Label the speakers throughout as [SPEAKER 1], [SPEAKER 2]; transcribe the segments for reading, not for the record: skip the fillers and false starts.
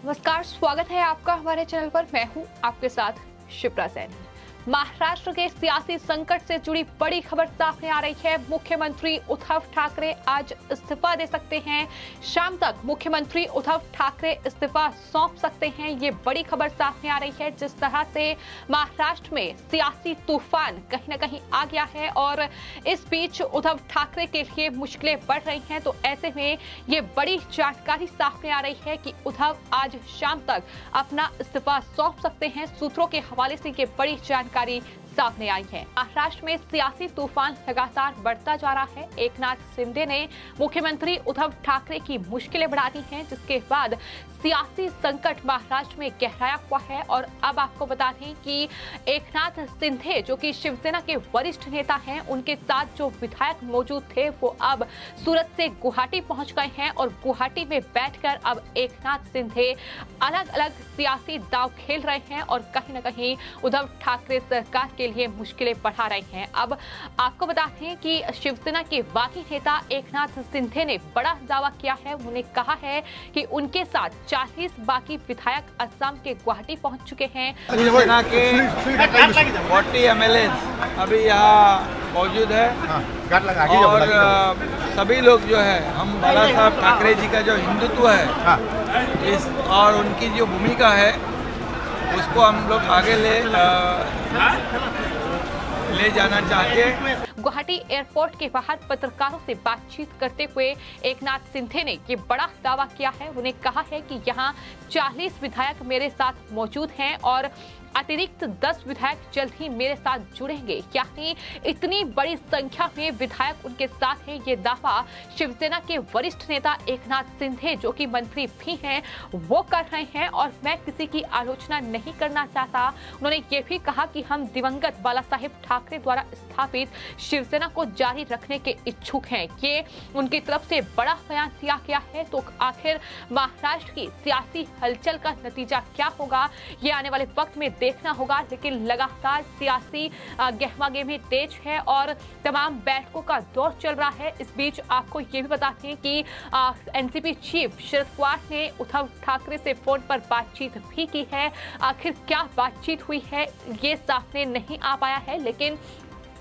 [SPEAKER 1] नमस्कार, स्वागत है आपका हमारे चैनल पर। मैं हूं आपके साथ शिप्रा सेन। महाराष्ट्र के सियासी संकट से जुड़ी बड़ी खबर सामने आ रही है। मुख्यमंत्री उद्धव ठाकरे आज इस्तीफा दे सकते हैं। शाम तक मुख्यमंत्री उद्धव ठाकरे इस्तीफा सौंप सकते हैं। ये बड़ी खबर सामने आ रही है। जिस तरह से महाराष्ट्र में सियासी तूफान कहीं न कहीं आ गया है और इस बीच उद्धव ठाकरे के लिए मुश्किलें बढ़ रही हैं, तो ऐसे में ये बड़ी जानकारी सामने आ रही है कि उद्धव आज शाम तक अपना इस्तीफा सौंप सकते हैं। सूत्रों के हवाले से ये बड़ी जानकारी सामने आई है। महाराष्ट्र में सियासी तूफान लगातार बढ़ता जा रहा है। एकनाथ शिंदे ने मुख्यमंत्री उद्धव ठाकरे की मुश्किलें बढ़ा दी हैं, जिसके बाद सियासी संकट महाराष्ट्र में गहराया हुआ है। और अब आपको बता दें कि एकनाथ शिंदे जो कि शिवसेना के वरिष्ठ नेता हैं, उनके साथ जो विधायक मौजूद थे वो अब सूरत से गुवाहाटी पहुंच गए हैं और गुवाहाटी में बैठकर अब एकनाथ शिंदे अलग अलग सियासी दांव खेल रहे हैं और कहीं न कहीं उद्धव ठाकरे सरकार के लिए मुश्किलें बढ़ा रहे हैं। अब आपको बता दें कि शिवसेना के बागी नेता एकनाथ शिंदे ने बड़ा दावा किया है। उन्होंने कहा है कि उनके साथ 40 बाकी विधायक असम के गुवाहाटी पहुंच चुके हैं।
[SPEAKER 2] शिवसेना के 40 MLA अभी यहाँ मौजूद है और सभी लोग जो है, हम बाला साहब ठाकरे जी का जो हिंदुत्व है इस और उनकी जो भूमिका है उसको हम लोग आगे ले जाना चाहते हैं।
[SPEAKER 1] गुवाहाटी एयरपोर्ट के बाहर पत्रकारों से बातचीत करते हुए एकनाथ शिंदे ने ये बड़ा दावा किया है। उन्हें कहा है कि यहाँ 40 विधायक मेरे साथ मौजूद हैं और अतिरिक्त 10 विधायक जल्द ही मेरे साथ जुड़ेंगे। यानी इतनी बड़ी संख्या में विधायक उनके साथ हैं। ये दावा शिवसेना के वरिष्ठ नेता एकनाथ शिंदे जो कि मंत्री भी हैं वो कर रहे हैं और मैं किसी की आलोचना नहीं करना चाहता। उन्होंने ये भी कहा कि हम दिवंगत बाला साहेब ठाकरे द्वारा स्थापित शिवसेना को जारी रखने के इच्छुक हैं। ये उनकी तरफ से बड़ा बयान दिया गया है। तो आखिर महाराष्ट्र की सियासी हलचल का नतीजा क्या होगा, ये आने वाले वक्त में देखना होगा। लेकिन लगातार सियासी गहमागहमी तेज है और तमाम बैठकों का दौर चल रहा है। इस बीच आपको ये भी बताते हैं कि एनसीपी चीफ शरद पवार ने उद्धव ठाकरे से फोन पर बातचीत भी की है। आखिर क्या बातचीत हुई है ये सामने नहीं आ पाया है, लेकिन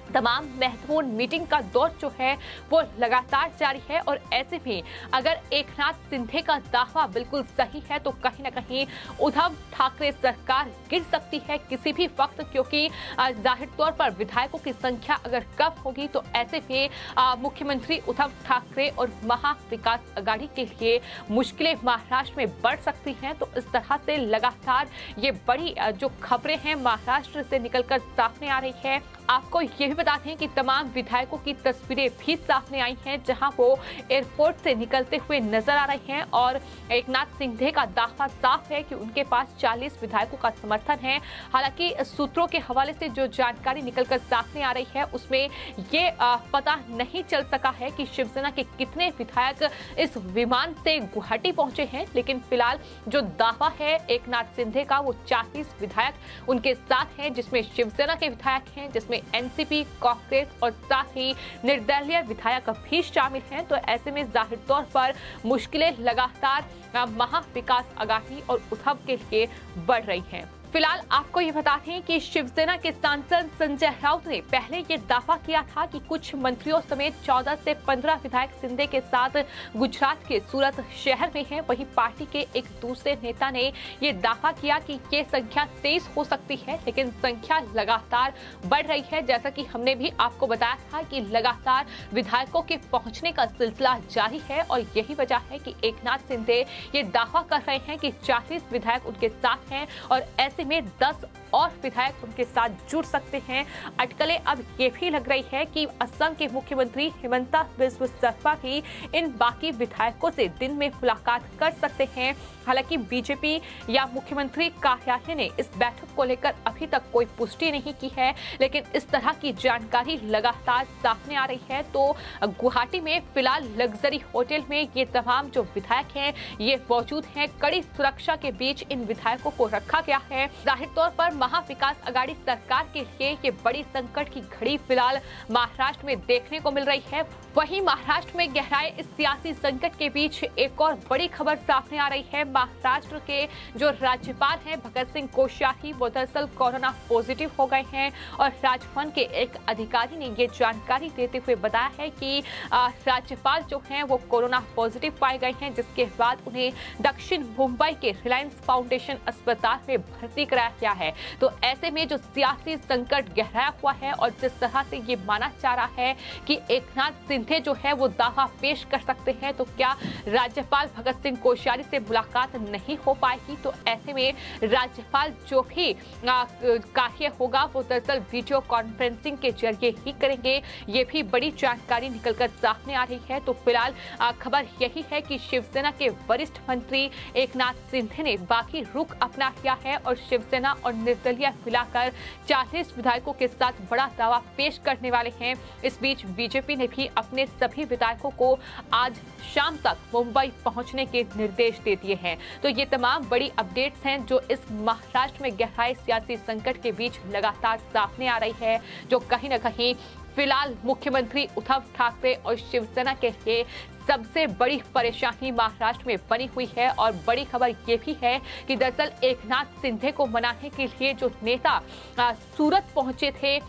[SPEAKER 1] तमाम महत्वपूर्ण मीटिंग का दौर जो है वो लगातार जारी है। और ऐसे में अगर एकनाथ शिंदे का दावा बिल्कुल सही है तो कहीं ना कहीं उद्धव ठाकरे सरकार गिर सकती है किसी भी वक्त, क्योंकि जाहिर तौर पर विधायकों की संख्या अगर कम होगी तो ऐसे में मुख्यमंत्री उद्धव ठाकरे और महा विकास अघाड़ी के लिए मुश्किलें महाराष्ट्र में बढ़ सकती हैं। तो इस तरह से लगातार ये बड़ी जो खबरें हैं महाराष्ट्र से निकलकर सामने आ रही है। आपको ये भी बताते हैं कि तमाम विधायकों की तस्वीरें भी सामने आई हैं जहां वो एयरपोर्ट से निकलते हुए नजर आ रहे हैं और एकनाथ शिंदे का दावा साफ है कि उनके पास 40 विधायकों का समर्थन है। हालांकि सूत्रों के हवाले से जो जानकारी निकलकर सामने आ रही है उसमें ये पता नहीं चल सका है कि शिवसेना के कितने विधायक इस विमान से गुवाहाटी पहुंचे हैं। लेकिन फिलहाल जो दावा है एकनाथ शिंदे का वो 40 विधायक उनके साथ हैं, जिसमें शिवसेना के विधायक हैं, जिसमें एनसीपी, कांग्रेस और साथ ही निर्दलीय विधायक भी शामिल हैं। तो ऐसे में जाहिर तौर पर मुश्किलें लगातार महा विकास अघाड़ी और उद्धव के लिए बढ़ रही हैं। फिलहाल आपको ये बताते हैं कि शिवसेना के सांसद संजय राउत ने पहले ये दावा किया था कि कुछ मंत्रियों समेत 14 से 15 विधायक शिंदे के साथ गुजरात के सूरत शहर में हैं। वहीं पार्टी के एक दूसरे नेता ने ये दावा किया कि ये संख्या 23 हो सकती है, लेकिन संख्या लगातार बढ़ रही है। जैसा कि हमने भी आपको बताया था कि लगातार विधायकों के पहुंचने का सिलसिला जारी है और यही वजह है कि एकनाथ शिंदे ये दावा कर रहे हैं कि 40 विधायक उनके साथ हैं और ऐसे में 10 और विधायक उनके साथ जुड़ सकते हैं। अटकलें अब ये भी लग रही है कि असम के मुख्यमंत्री हिमंता बिस्वा शर्मा भी इन बाकी विधायकों से दिन में मुलाकात कर सकते हैं। हालांकि बीजेपी या मुख्यमंत्री कार्यालय ने इस बैठक को लेकर अभी तक कोई पुष्टि नहीं की है, लेकिन इस तरह की जानकारी लगातार सामने आ रही है। तो गुवाहाटी में फिलहाल लग्जरी होटल में ये तमाम जो विधायक हैं ये मौजूद हैं। कड़ी सुरक्षा के बीच इन विधायकों को रखा गया है। जाहिर तौर पर महाविकास आघाड़ी सरकार के लिए ये बड़ी संकट की घड़ी फिलहाल महाराष्ट्र में देखने को मिल रही है। वहीं महाराष्ट्र में गहराए इस सियासी संकट के बीच एक और बड़ी खबर सामने आ रही है। महाराष्ट्र के जो राज्यपाल हैं भगत सिंह कोश्यारी, वो दरअसल कोरोना पॉजिटिव हो गए हैं और राजभवन के एक अधिकारी ने ये जानकारी देते हुए बताया है कि राज्यपाल जो हैं वो कोरोना पॉजिटिव पाए गए हैं, जिसके बाद उन्हें दक्षिण मुंबई के रिलायंस फाउंडेशन अस्पताल में भर्ती कराया गया है। तो ऐसे में जो सियासी संकट गहराया हुआ है और जिस तरह से ये माना जा रहा है कि एकनाथ सिंधे जो है वो दावा पेश कर सकते हैं, तो क्या राज्यपाल भगत सिंह कोश्यारी से मुलाकात नहीं हो पाएगी? तो ऐसे में राज्यपाल जो भी कार्य होगा वो दरअसल वीडियो कॉन्फ्रेंसिंग के जरिए ही करेंगे। ये भी बड़ी जानकारी निकलकर सामने आ रही है। तो फिलहाल खबर यही है कि शिवसेना के वरिष्ठ मंत्री एकनाथ सिंधे ने बाकी रुख अपना किया है और शिवसेना और निर्दलीय मिलाकर 40 विधायकों के साथ बड़ा दावा पेश करने वाले हैं। इस बीच बीजेपी ने भी अपने सभी विधायकों को आज शाम तक मुंबई पहुंचने के निर्देश दे दिए हैं। तो ये तमाम बड़ी अपडेट्स हैं जो इस महाराष्ट्र में गहराए सियासी संकट के बीच लगातार सामने आ रही है, जो कहीं न कहीं फिलहाल मुख्यमंत्री उद्धव ठाकरे और शिवसेना के लिए सबसे बड़ी परेशानी महाराष्ट्र में बनी हुई है। और बड़ी खबर ये भी है कि दरअसल एकनाथ सिंधे को मनाने के लिए जो नेता सूरत पहुंचे थे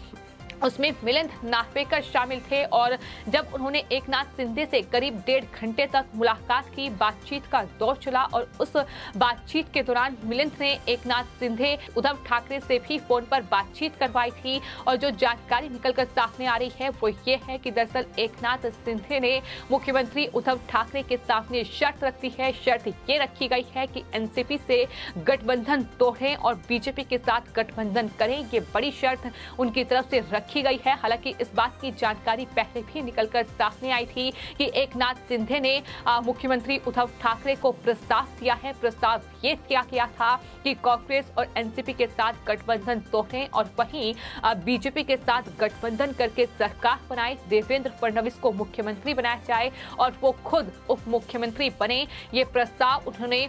[SPEAKER 1] उसमें मिलिंद नार्वेकर शामिल थे और जब उन्होंने एकनाथ सिंधे से करीब 1.5 घंटे तक मुलाकात की, बातचीत का दौर चला और उस बातचीत के दौरान मिलिंद ने एकनाथ सिंधे उद्धव ठाकरे से भी फोन पर बातचीत करवाई थी। और जो जानकारी निकलकर सामने आ रही है वो ये है कि दरअसल एकनाथ सिंधे ने मुख्यमंत्री उद्धव ठाकरे के सामने शर्त रखी है। शर्त ये रखी गई है कि एनसीपी से गठबंधन तोड़ें और बीजेपी के साथ गठबंधन करें। ये बड़ी शर्त उनकी तरफ से रखी गई है। हालांकि इस बात की जानकारी पहले भी निकलकर सामने आई थी कि एकनाथ सिंधे ने मुख्यमंत्री उद्धव ठाकरे को प्रस्ताव दिया है। प्रस्ताव ये किया गया था कि कांग्रेस और एनसीपी के साथ गठबंधन तोड़ें और वहीं बीजेपी के साथ गठबंधन करके सरकार बनाए, देवेंद्र फडणवीस को मुख्यमंत्री बनाया जाए और वो खुद उप मुख्यमंत्री बने। ये प्रस्ताव उन्होंने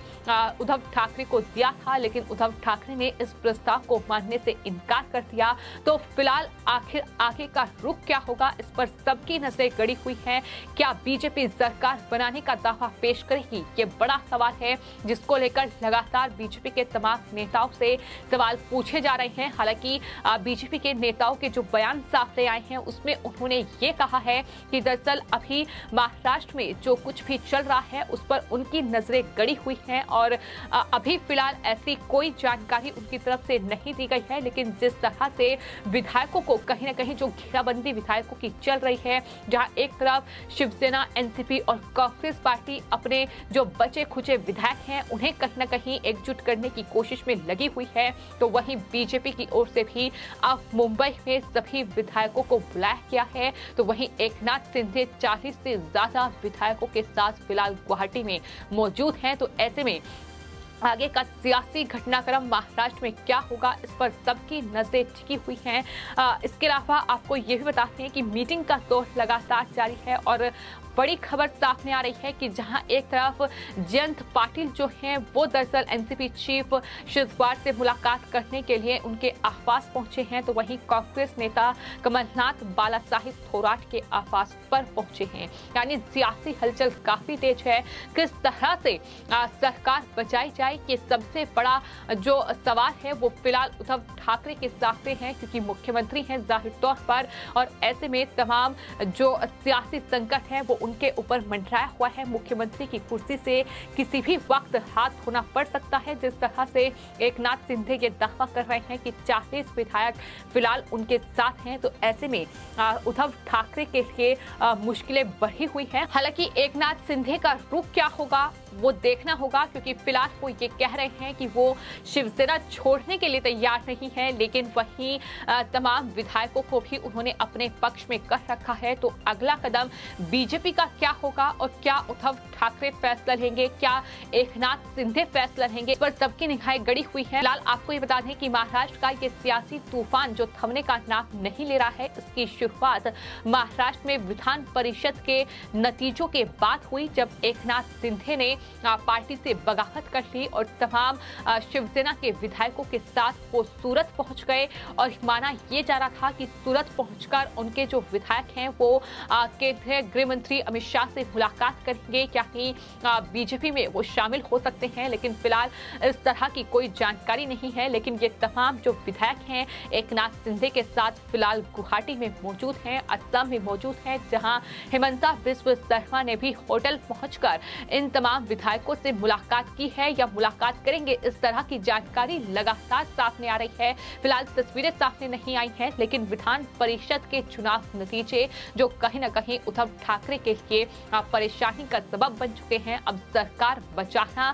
[SPEAKER 1] उद्धव ठाकरे को दिया था, लेकिन उद्धव ठाकरे ने इस प्रस्ताव को मानने से इनकार कर दिया। तो फिलहाल आखिर आगे का रुख क्या होगा, इस पर सबकी नजरें गड़ी हुई हैं। क्या बीजेपी सरकार बनाने का दावा पेश करेगी? ये बड़ा सवाल है जिसको लेकर लगातार बीजेपी के तमाम नेताओं से सवाल पूछे जा रहे हैं। हालांकि बीजेपी के नेताओं के जो बयान सामने आए हैं उसमें उन्होंने ये कहा है कि दरअसल अभी महाराष्ट्र में जो कुछ भी चल रहा है उस पर उनकी नजरें गड़ी हुई हैं और अभी फिलहाल ऐसी कोई जानकारी उनकी तरफ से नहीं दी गई है। लेकिन जिस तरह से विधायकों को कहीं न कहीं जो घेराबंदी विधायकों की चल रही है, जहां एक तरफ शिवसेना, एनसीपी और कांग्रेस पार्टी अपने जो बचे खुचे विधायक हैं उन्हें कहीं न कहीं एकजुट करने की कोशिश में लगी हुई है, तो वहीं बीजेपी की ओर से भी अब मुंबई में सभी विधायकों को बुलाया गया है। तो वहीं एकनाथ सिंधे 40 से ज्यादा विधायकों के साथ फिलहाल गुवाहाटी में मौजूद हैं। तो ऐसे में आगे का सियासी घटनाक्रम महाराष्ट्र में क्या होगा, इस पर सबकी नजरें टिकी हुई हैं। इसके अलावा आपको ये भी बताते हैं कि मीटिंग का दौर लगातार जारी है और बड़ी खबर सामने आ रही है कि जहां एक तरफ जयंत पाटिल जो हैं वो दरअसल एनसीपी चीफ शरद पवार से मुलाकात करने के लिए उनके आवास पहुंचे हैं, तो वहीं कांग्रेस नेता कमलनाथ बाला साहिब थोराट के आवास पर पहुंचे हैं। यानी सियासी हलचल काफी तेज है। किस तरह से सरकार बचाई जाए, ये सबसे बड़ा जो सवाल है वो फिलहाल उद्धव ठाकरे के सामने है, क्योंकि मुख्यमंत्री हैं जाहिर तौर पर और ऐसे में तमाम जो सियासी संकट है वो उनके ऊपर मंडराया हुआ है। मुख्यमंत्री की कुर्सी से किसी भी वक्त हाथ धोना पड़ सकता है। जिस तरह से एकनाथ सिंधे ये दावा कर रहे हैं कि 40 विधायक फिलहाल उनके साथ हैं, तो ऐसे में उद्धव ठाकरे के लिए मुश्किलें बढ़ी हुई हैं। हालांकि एकनाथ सिंधे का रुख क्या होगा वो देखना होगा, क्योंकि फिलहाल वो ये कह रहे हैं कि वो शिवसेना छोड़ने के लिए तैयार नहीं है, लेकिन वहीं तमाम विधायकों को भी उन्होंने अपने पक्ष में कर रखा है। तो अगला कदम बीजेपी का क्या होगा और क्या उद्धव ठाकरे फैसला लेंगे, क्या एकनाथ सिंधे फैसला लेंगे, इस पर सबकी निगाहें गड़ी हुई है। फिलहाल आपको ये बता दें कि महाराष्ट्र का ये सियासी तूफान जो थमने का नाम नहीं ले रहा है, इसकी शुरुआत महाराष्ट्र में विधान परिषद के नतीजों के बाद हुई, जब एकनाथ सिंधे ने पार्टी से बगावत कर ली और तमाम शिवसेना के विधायकों के साथ वो सूरत पहुंच गए और माना ये जा रहा था कि सूरत पहुंचकर उनके जो विधायक हैं वो केंद्रीय गृह मंत्री अमित शाह से मुलाकात करेंगे, क्या ही बीजेपी में वो शामिल हो सकते हैं। लेकिन फिलहाल इस तरह की कोई जानकारी नहीं है। लेकिन ये तमाम जो विधायक हैं एकनाथ शिंदे के साथ फिलहाल गुवाहाटी में मौजूद हैं, असम में मौजूद हैं, जहां हिमंता बिस्वा शर्मा ने भी होटल पहुंचकर इन तमाम विधायकों से मुलाकात की है या मुलाकात करेंगे। इस तरह की जानकारी लगातार सामने आ रही है। फिलहाल तस्वीरें सामने नहीं आई हैं, लेकिन विधान परिषद के चुनाव नतीजे जो कहीं न कहीं उद्धव ठाकरे के लिए परेशानी का सबब बन चुके हैं। अब सरकार बचाना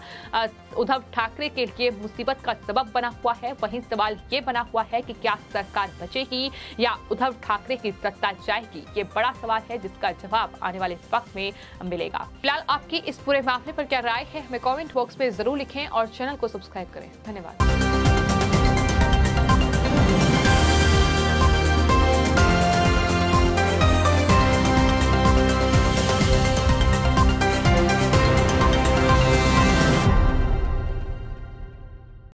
[SPEAKER 1] उद्धव ठाकरे के लिए मुसीबत का सबब बना हुआ है। वहीं सवाल ये बना हुआ है कि क्या सरकार बचेगी या उद्धव ठाकरे की सत्ता जाएगी, ये बड़ा सवाल है जिसका जवाब आने वाले वक्त में मिलेगा। फिलहाल आपकी इस पूरे मामले पर क्या राय है हमें कमेंट बॉक्स में जरूर लिखें और चैनल को सब्सक्राइब करें। धन्यवाद।